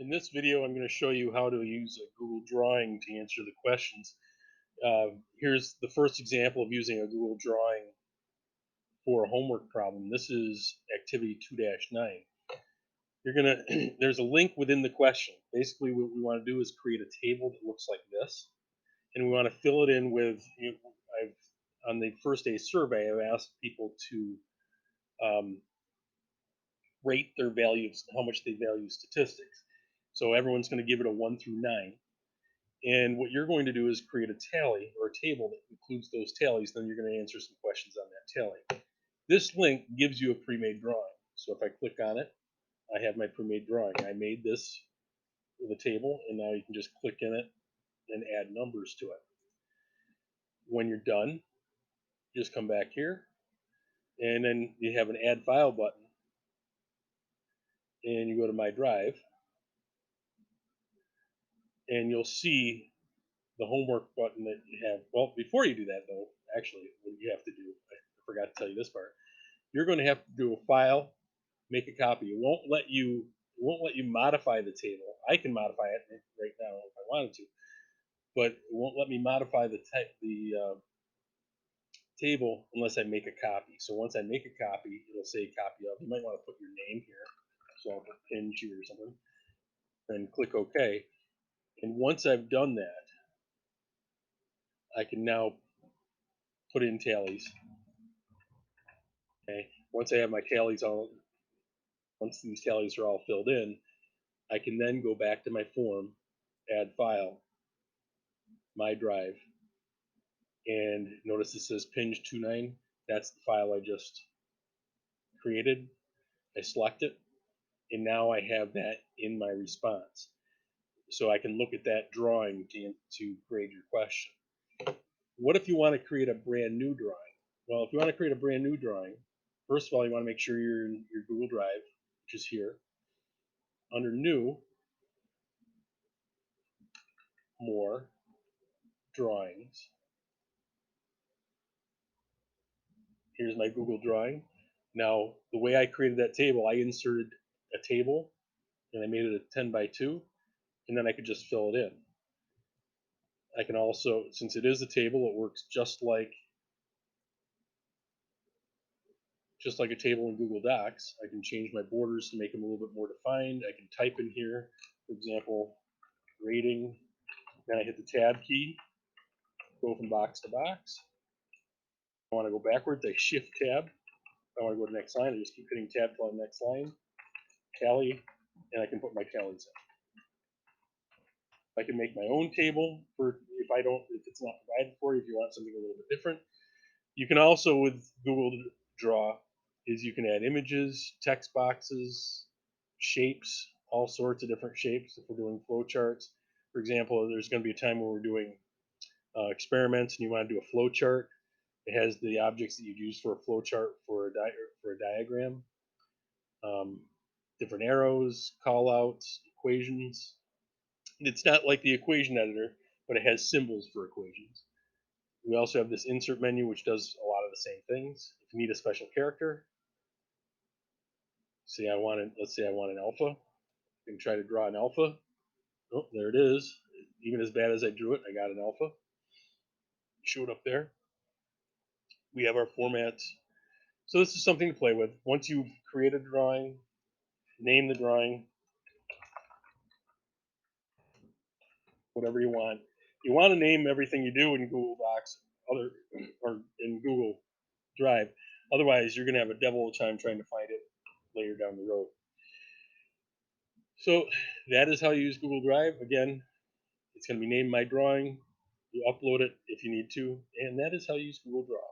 In this video, I'm going to show you how to use a Google Drawing to answer the questions. Here's the first example of using a Google Drawing for a homework problem. This is activity 2-9. You're gonna there's a link within the question. Basically, what we want to do is create a table that looks like this, and we want to fill it in with. I've on the first day survey, I've asked people to um, rate their values, how much they value statistics. So everyone's going to give it a 1 through 9. And what you're going to do is create a tally or a table that includes those tallies. Then you're going to answer some questions on that tally. This link gives you a pre-made drawing. So if I click on it, I have my pre-made drawing. I made this with a table, and now you can just click in it and add numbers to it. When you're done, just come back here, and then you have an Add File button, and you go to My Drive, and you'll see the homework button that you have. Well, before you do that, though, actually, what you have to do, I forgot to tell you this part. You're going to have to do a file, make a copy. It won't let you modify the table. I can modify it right now if I wanted to, but it won't let me modify the table unless I make a copy. So once I make a copy, it'll say copy of. You might want to put your name here. So I'll put Pinch here or something. Then click OK. And once I've done that, I can now put in tallies. Okay. Once I have my tallies once these tallies are all filled in, I can then go back to my form, add file, my drive, and notice it says pinch29. That's the file I just created. I select it, and now I have that in my response. So I can look at that drawing to grade your question. What if you want to create a brand new drawing? Well, if you want to create a brand new drawing, first of all, you want to make sure you're in your Google Drive, which is here. Under New, More, Drawings. Here's my Google Drawing. Now, the way I created that table, I inserted a table and I made it a 10 by 2, and then I could just fill it in. I can also, since it is a table, it works just like a table in Google Docs. I can change my borders to make them a little bit more defined. I can type in here, for example, rating. Then I hit the tab key, go from box to box. I want to go backwards, I shift tab. I want to go to the next line, I just keep hitting tab till the next line. Tally, and I can put my tallies in. I can make my own table for if it's not provided for you, if you want something a little bit different. You can also, with Google Draw, you can add images, text boxes, shapes, all sorts of different shapes. If we're doing flow charts, for example, there's going to be a time where we're doing experiments and you want to do a flow chart. It has the objects that you'd use for a flow chart for a diagram. Different arrows, call outs, equations. It's not like the equation editor, but it has symbols for equations. We also have this insert menu, which does a lot of the same things. If you need a special character, let's say I want an alpha. I can try to draw an alpha. Oh, there it is. Even as bad as I drew it, I got an alpha. Show it up there. We have our formats. So this is something to play with. Once you've created a drawing, name the drawing, whatever you want. You want to name everything you do in Google Docs, or in Google Drive. Otherwise, you're going to have a devil of a time trying to find it later down the road. So that is how you use Google Drive. Again, it's going to be named My Drawing. You upload it if you need to, and that is how you use Google Draw.